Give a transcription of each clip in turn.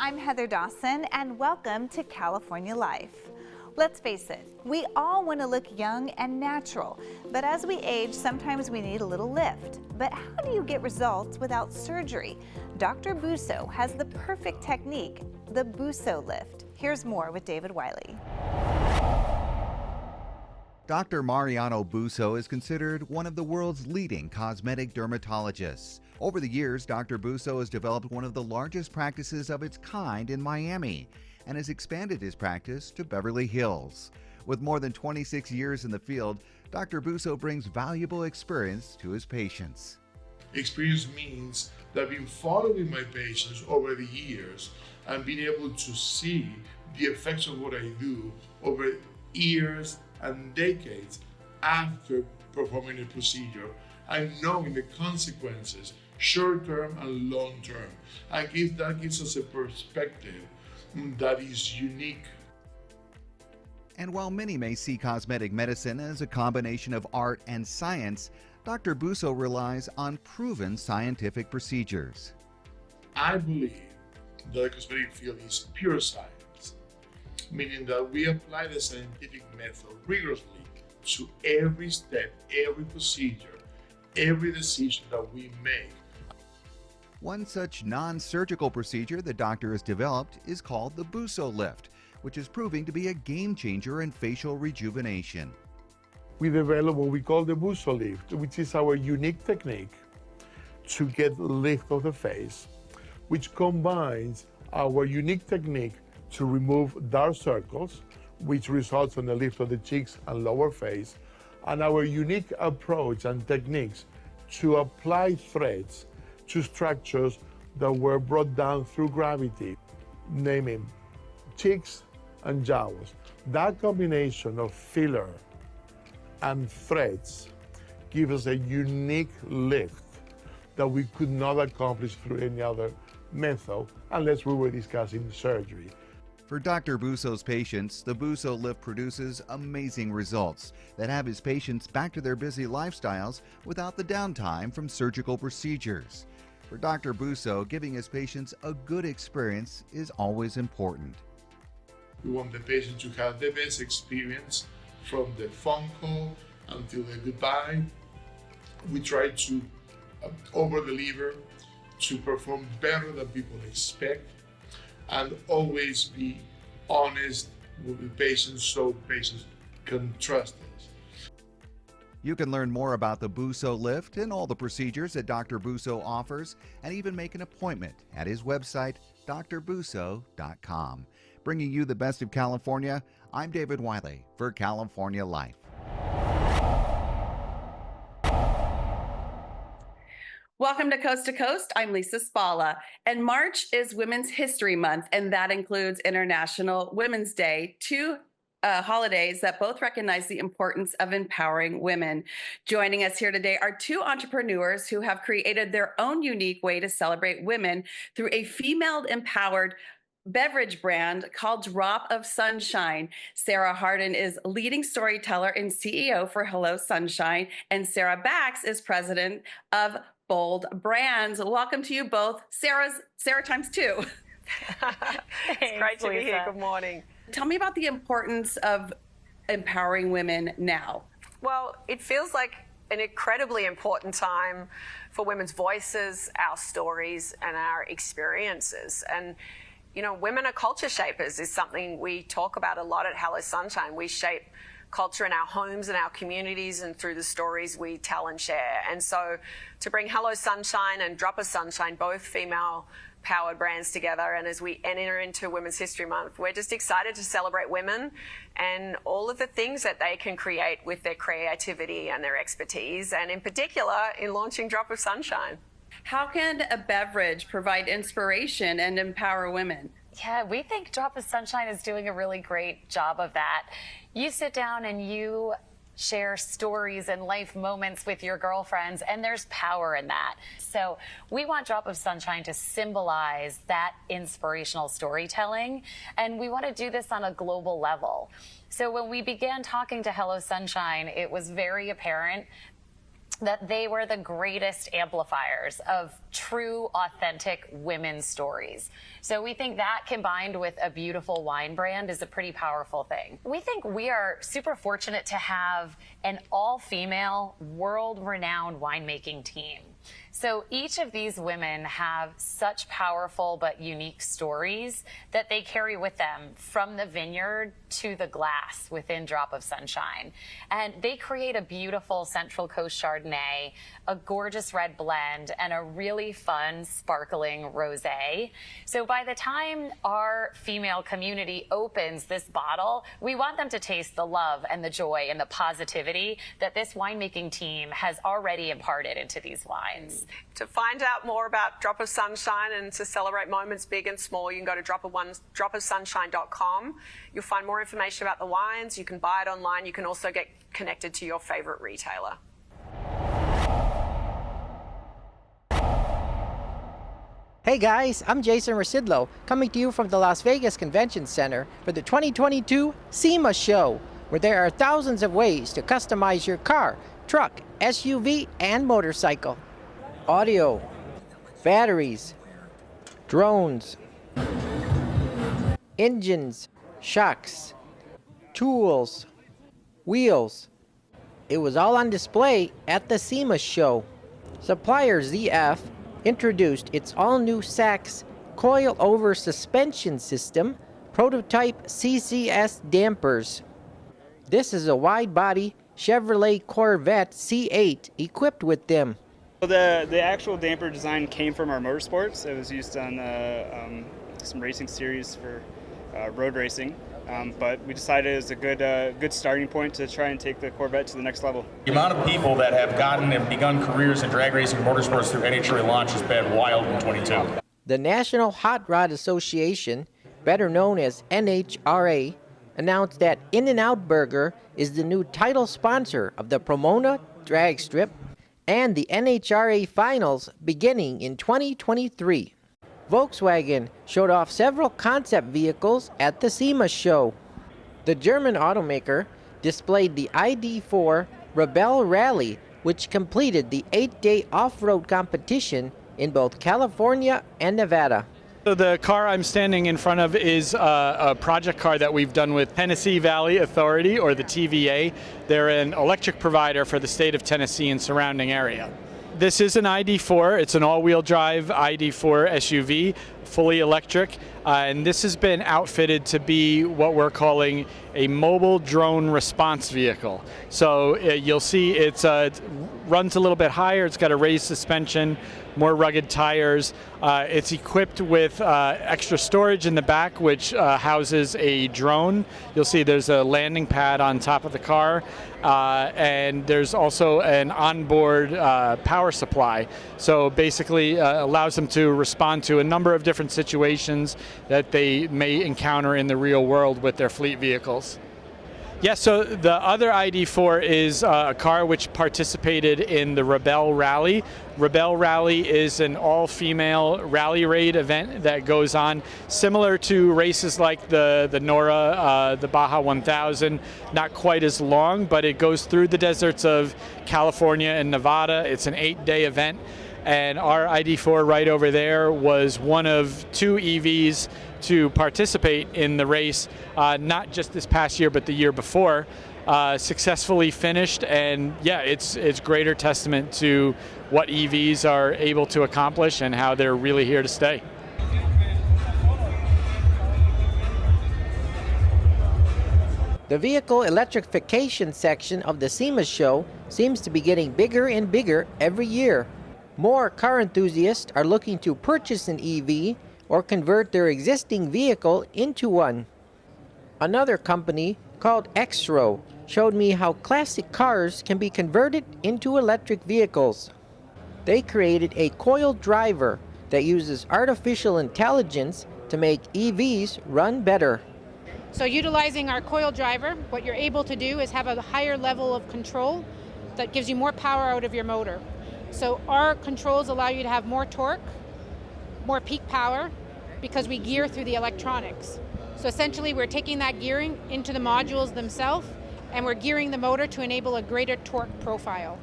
I'm Heather Dawson, and welcome to California Life. Let's face it, we all want to look young and natural, but as we age, sometimes we need a little lift. But how do you get results without surgery? Dr. Busso has the perfect technique, the BUSSOLYFT. Here's more with David Wiley. Dr. Mariano Busso is considered one of the world's leading cosmetic dermatologists. Over the years, Dr. Busso has developed one of the largest practices of its kind in Miami and has expanded his practice to Beverly Hills. With more than 26 years in the field, Dr. Busso brings valuable experience to his patients. Experience means that I've been following my patients over the years and being able to see the effects of what I do over years and decades after performing a procedure, and knowing the consequences, short-term and long-term. That gives us a perspective that is unique. And while many may see cosmetic medicine as a combination of art and science, Dr. Busso relies on proven scientific procedures. I believe that the cosmetic field is pure science, meaning that we apply the scientific method rigorously to every step, every procedure, every decision that we make. One such non-surgical procedure the doctor has developed is called the BUSSOLYFT, which is proving to be a game changer in facial rejuvenation. We developed what we call the BUSSOLYFT, which is our unique technique to get lift of the face, which combines our unique technique to remove dark circles, which results in the lift of the cheeks and lower face, and our unique approach and techniques to apply threads to structures that were brought down through gravity, naming cheeks and jowls. That combination of filler and threads gives us a unique lift that we could not accomplish through any other method unless we were discussing surgery. For Dr. Busso's patients, the BUSSOLYFT produces amazing results that have his patients back to their busy lifestyles without the downtime from surgical procedures. For Dr. Busso, giving his patients a good experience is always important. We want the patient to have the best experience from the phone call until the goodbye. We try to over-deliver, to perform better than people expect, and always be honest with the patients so the patients can trust us. You can learn more about the BUSSOLYFT and all the procedures that Dr. Busso offers, and even make an appointment at his website, drbusso.com. Bringing you the best of California, I'm David Wiley for California Life. Welcome to Coast. I'm Lisa Spalla, and March is Women's History Month, and that includes International Women's Day, two holidays that both recognize the importance of empowering women. Joining us here today are two entrepreneurs who have created their own unique way to celebrate women through a female-empowered beverage brand called Drop of Sunshine. Sarah Harden is leading storyteller and CEO for Hello Sunshine, and Sarah Bakx is president of Bold Brands. Welcome to you both. Sarah times two. It's great to be here. Good morning. Tell me about the importance of empowering women now. Well, it feels like an incredibly important time for women's voices, our stories, and our experiences. And you know, women are culture shapers is something we talk about a lot at Hello Sunshine. We shape culture in our homes and our communities and through the stories we tell and share. And so to bring Hello Sunshine and Drop of Sunshine, both female-powered brands together, and as we enter into Women's History Month, we're just excited to celebrate women and all of the things that they can create with their creativity and their expertise, and in particular, in launching Drop of Sunshine. How can a beverage provide inspiration and empower women? Yeah, we think Drop of Sunshine is doing a really great job of that. You sit down and you share stories and life moments with your girlfriends, and there's power in that. So we want Drop of Sunshine to symbolize that inspirational storytelling, and we want to do this on a global level. So when we began talking to Hello Sunshine, it was very apparent that they were the greatest amplifiers of true, authentic women's stories. So we think that combined with a beautiful wine brand is a pretty powerful thing. We think we are super fortunate to have an all-female, world-renowned winemaking team. So each of these women have such powerful but unique stories that they carry with them from the vineyard to the glass within Drop of Sunshine. And they create a beautiful Central Coast Chardonnay, a gorgeous red blend, and a really fun, sparkling rosé. So by the time our female community opens this bottle, we want them to taste the love and the joy and the positivity that this winemaking team has already imparted into these wines. To find out more about Drop of Sunshine and to celebrate moments big and small, you can go to dropofsunshine.com. You'll find more information about the wines. You can buy it online. You can also get connected to your favorite retailer. Hey guys, I'm Jason Residlo, coming to you from the Las Vegas Convention Center for the 2022 SEMA Show, where there are thousands of ways to customize your car, truck, SUV, and motorcycle. Audio, batteries, drones, engines, shocks, tools, wheels. It was all on display at the SEMA show. Supplier ZF introduced its all-new Sachs coil-over suspension system, prototype CCS dampers. This is a wide-body Chevrolet Corvette C8 equipped with them. The actual damper design came from our motorsports. It was used on some racing series for road racing, but we decided it was a good starting point to try and take the Corvette to the next level. The amount of people that have gotten and begun careers in drag racing and motorsports through NHRA launch has been wild in 22. The National Hot Rod Association, better known as NHRA, announced that In-N-Out Burger is the new title sponsor of the Pomona drag strip and the NHRA finals beginning in 2023. Volkswagen showed off several concept vehicles at the SEMA show. The German automaker displayed the ID4 Rebelle Rally, which completed the 8-day off-road competition in both California and Nevada. So the car I'm standing in front of is a project car that we've done with Tennessee Valley Authority, or the TVA. They're an electric provider for the state of Tennessee and surrounding area. This is an ID4. It's an all-wheel drive ID4 SUV, fully electric, and this has been outfitted to be what we're calling a mobile drone response vehicle. So you'll see it runs a little bit higher. It's got a raised suspension, more rugged tires. It's equipped with extra storage in the back, which houses a drone. You'll see there's a landing pad on top of the car, and there's also an onboard power supply. So basically allows them to respond to a number of different situations that they may encounter in the real world with their fleet vehicles. Yes, so the other ID4 is a car which participated in the Rebelle Rally. Rebelle Rally is an all-female rally raid event that goes on similar to races like the NORA, the Baja 1000, not quite as long, but it goes through the deserts of California and Nevada. It's an 8-day event, and our ID4 right over there was one of 2 EVs to participate in the race, not just this past year, but the year before, successfully finished. And yeah, it's greater testament to what EVs are able to accomplish and how they're really here to stay. The vehicle electrification section of the SEMA show seems to be getting bigger and bigger every year. More car enthusiasts are looking to purchase an EV or convert their existing vehicle into one. Another company called Xro showed me how classic cars can be converted into electric vehicles. They created a coiled driver that uses artificial intelligence to make EVs run better. So utilizing our coil driver, what you're able to do is have a higher level of control that gives you more power out of your motor. So our controls allow you to have more torque, more peak power, because we gear through the electronics. So essentially we're taking that gearing into the modules themselves, and we're gearing the motor to enable a greater torque profile.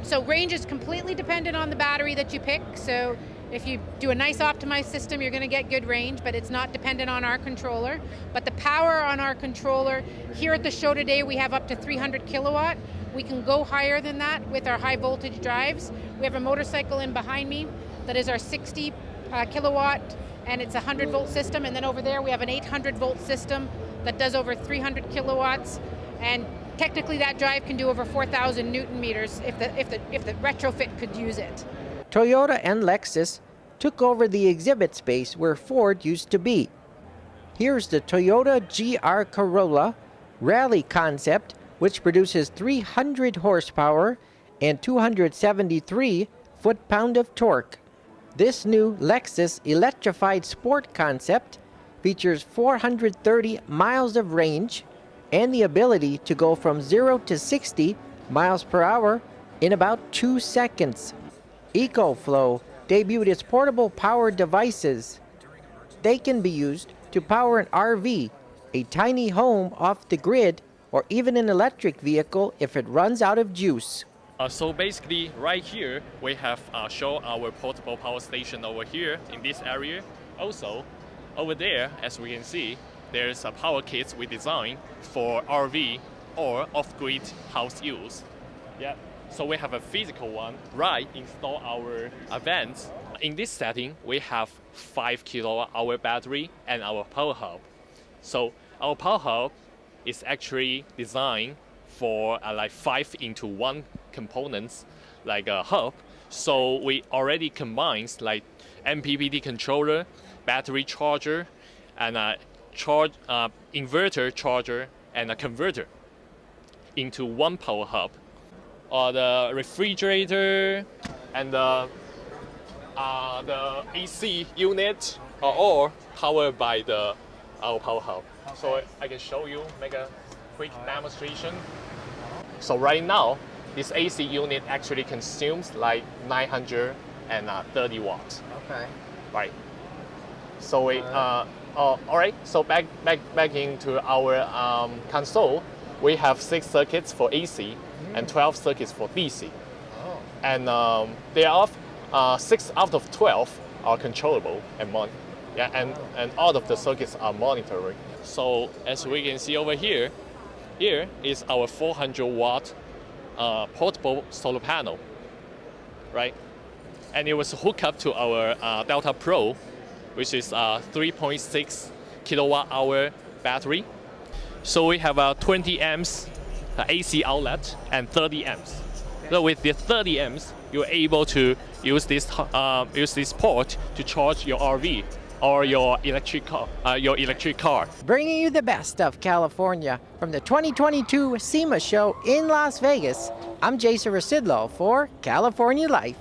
So range is completely dependent on the battery that you pick. So if you do a nice optimized system, you're going to get good range, but it's not dependent on our controller. But the power on our controller, here at the show today, we have up to 300 kilowatt. We can go higher than that with our high voltage drives. We have a motorcycle in behind me that is our 60 kilowatt, and it's a 100 volt system. And then over there, we have an 800 volt system that does over 300 kilowatts. And technically that drive can do over 4,000 Newton meters if the retrofit could use it. Toyota and Lexus took over the exhibit space where Ford used to be. Here's the Toyota GR Corolla Rally concept, which produces 300 horsepower and 273 foot-pound of torque. This new Lexus electrified sport concept features 430 miles of range and the ability to go from 0 to 60 miles per hour in about 2 seconds. EcoFlow debuted its portable power devices. They can be used to power an RV, a tiny home off the grid, or even an electric vehicle if it runs out of juice. So basically, right here, we have shown our portable power station over here in this area. Also, over there, as we can see, there's a power kit we designed for RV or off-grid house use. Yeah. So we have a physical one, right, install our vents. In this setting, we have 5 kilowatt hour battery and our power hub. So our power hub is actually designed for like 5-in-1 components, like a hub. So we already combines like MPPT controller, battery charger, and a inverter charger and a converter into one power hub. The refrigerator and the AC unit are all powered by our power hub. So I can show you, make a quick demonstration. So right now, this AC unit actually consumes like 930 watts. Okay. Right. So we, all right. So back into our console, we have 6 circuits for AC and 12 circuits for DC. Oh. And there are 6 out of 12 are controllable and and all of the circuits are monitoring. So as we can see over here, here is our 400 watt portable solar panel, right? And it was hooked up to our Delta Pro, which is a 3.6 kilowatt hour battery. So we have a 20 amps AC outlet and 30 amps. So with the 30 amps, you're able to use this port to charge your RV or your electric car. Bringing you the best of California from the 2022 SEMA show in Las Vegas, I'm Jason Rasidlo for California Life.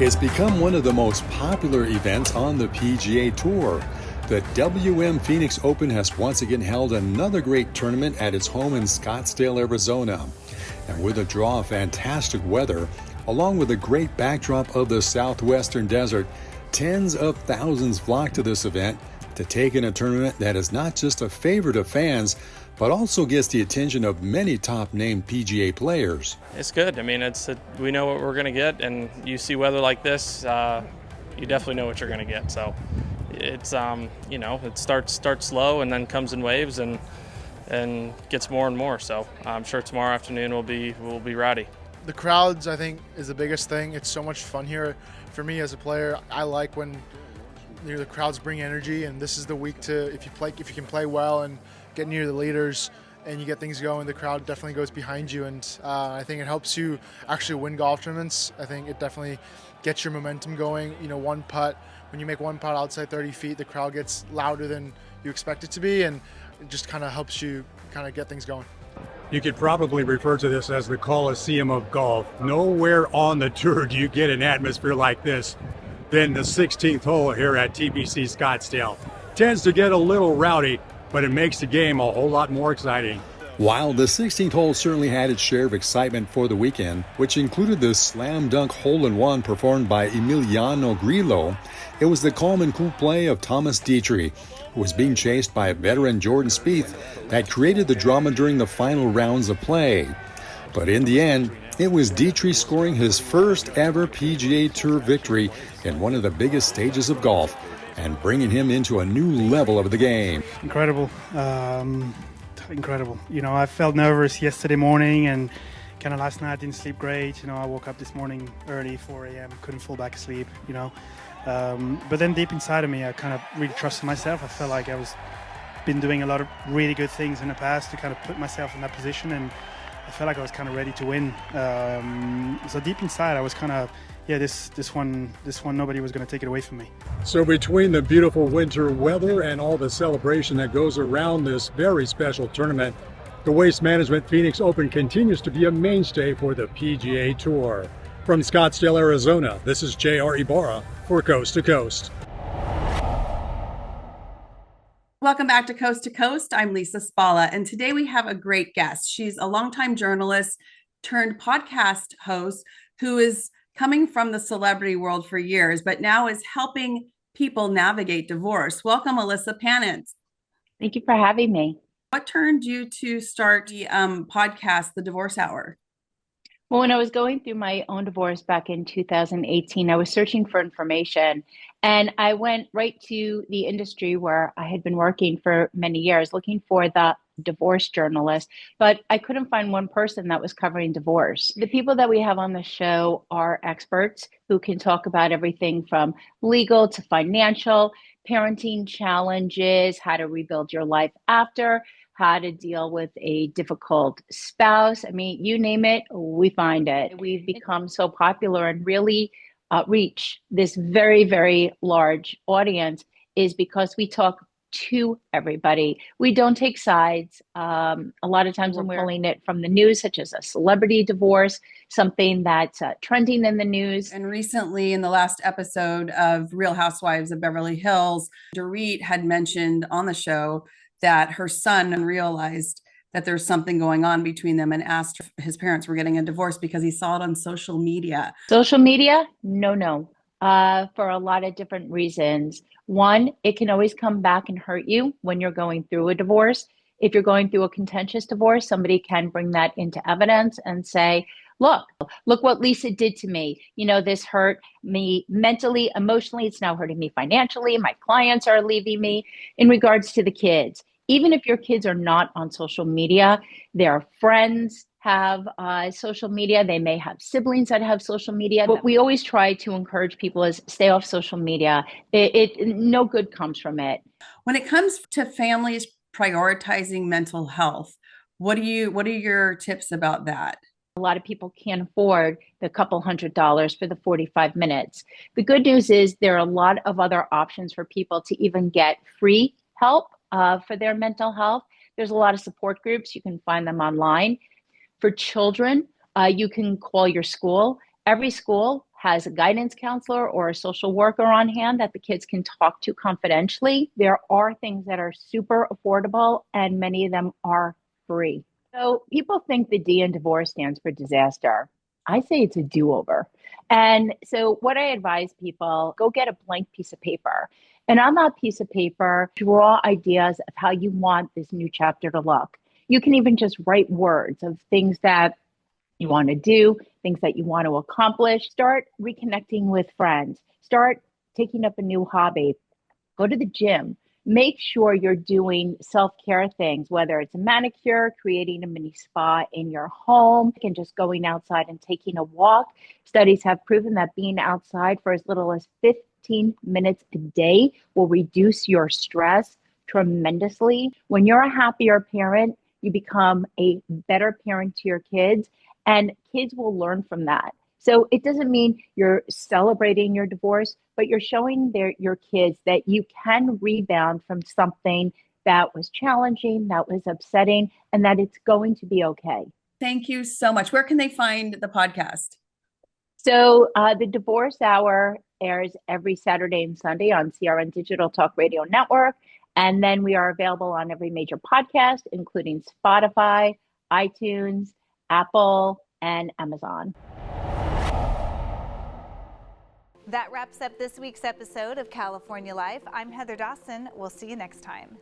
It's become one of the most popular events on the PGA Tour. The WM Phoenix Open has once again held another great tournament at its home in Scottsdale, Arizona. And with a draw of fantastic weather, along with a great backdrop of the southwestern desert, tens of thousands flock to this event to take in a tournament that is not just a favorite of fans, but also gets the attention of many top-named PGA players. It's good. I mean, we know what we're going to get, and you see weather like this, you definitely know what you're going to get. So it's, it starts slow and then comes in waves and gets more and more. So I'm sure tomorrow afternoon we'll be rowdy. The crowds, I think, is the biggest thing. It's so much fun here. For me as a player, I like when the crowds bring energy, and this is the week to, if you can play well and get near the leaders and you get things going, the crowd definitely goes behind you, and I think it helps you actually win golf tournaments. I think it definitely gets your momentum going. One putt, when you make one putt outside 30 feet, the crowd gets louder than you expect it to be, and it just kind of helps you kind of get things going. You could probably refer to this as the Coliseum of golf. Nowhere on the tour do you get an atmosphere like this than the 16th hole here at TPC Scottsdale. Tends to get a little rowdy, but it makes the game a whole lot more exciting. While the 16th hole certainly had its share of excitement for the weekend, which included the slam dunk hole-in-one performed by Emiliano Grillo, it was the calm and cool play of Thomas Dietrich, who was being chased by veteran Jordan Spieth, that created the drama during the final rounds of play. But in the end, it was Dietrich scoring his first ever PGA Tour victory in one of the biggest stages of golf and bringing him into a new level of the game. Incredible. Incredible. You know, I felt nervous yesterday morning and kind of last night didn't sleep great. You know, I woke up this morning early, 4 a.m., couldn't fall back asleep, you know. But then deep inside of me, I kind of really trusted myself. I felt like been doing a lot of really good things in the past to kind of put myself in that position, and I felt like I was kind of ready to win. So deep inside, I was kind of, this one, nobody was going to take it away from me. So between the beautiful winter weather and all the celebration that goes around this very special tournament, the Waste Management Phoenix Open continues to be a mainstay for the PGA Tour. From Scottsdale, Arizona, this is J.R. Ibarra for Coast to Coast. Welcome back to Coast. I'm Lisa Spalla, and today we have a great guest. She's a longtime journalist turned podcast host who is coming from the celebrity world for years, but now is helping people navigate divorce. Welcome, Alyssa Panitz. Thank you for having me. What turned you to start the podcast, The Divorce Hour? Well, when I was going through my own divorce back in 2018, I was searching for information, and I went right to the industry where I had been working for many years, looking for the divorce journalist, but I couldn't find one person that was covering divorce. The people that we have on the show are experts who can talk about everything from legal to financial, parenting challenges, how to rebuild your life after, how to deal with a difficult spouse. I mean, you name it, we find it. We've become so popular and really reach this very, very large audience is because we talk to everybody. We don't take sides. A lot of times when we're pulling it from the news, such as a celebrity divorce, something that's trending in the news. And recently in the last episode of Real Housewives of Beverly Hills, Dorit had mentioned on the show that her son realized that there's something going on between them and asked if his parents were getting a divorce because he saw it on social media. Social media? No. For a lot of different reasons. One, it can always come back and hurt you when you're going through a divorce. If you're going through a contentious divorce, somebody can bring that into evidence and say, look what Lisa did to me. You know, this hurt me mentally, emotionally. It's now hurting me financially. My clients are leaving me. In regards to the kids, even if your kids are not on social media, their friends have social media. They may have siblings that have social media. What we always try to encourage people is stay off social media. No good comes from it. When it comes to families prioritizing mental health, what are your tips about that? A lot of people can't afford the couple $100 for the 45 minutes. The good news is there are a lot of other options for people to even get free help for their mental health. There's a lot of support groups. You can find them online. For children, you can call your school. Every school has a guidance counselor or a social worker on hand that the kids can talk to confidentially. There are things that are super affordable, and many of them are free. So people think the D in divorce stands for disaster. I say it's a do-over. And so what I advise people, go get a blank piece of paper. And on that piece of paper, draw ideas of how you want this new chapter to look. You can even just write words of things that you want to do, things that you want to accomplish. Start reconnecting with friends. Start taking up a new hobby. Go to the gym. Make sure you're doing self-care things, whether it's a manicure, creating a mini spa in your home, and just going outside and taking a walk. Studies have proven that being outside for as little as 15 minutes a day will reduce your stress tremendously. When you're a happier parent, you become a better parent to your kids, and kids will learn from that. So it doesn't mean you're celebrating your divorce, but you're showing your kids that you can rebound from something that was challenging, that was upsetting, and that it's going to be okay. Thank you so much. Where can they find the podcast? So the Divorce Hour airs every Saturday and Sunday on CRN Digital Talk Radio Network. And then we are available on every major podcast, including Spotify, iTunes, Apple, and Amazon. That wraps up this week's episode of California Life. I'm Heather Dawson. We'll see you next time.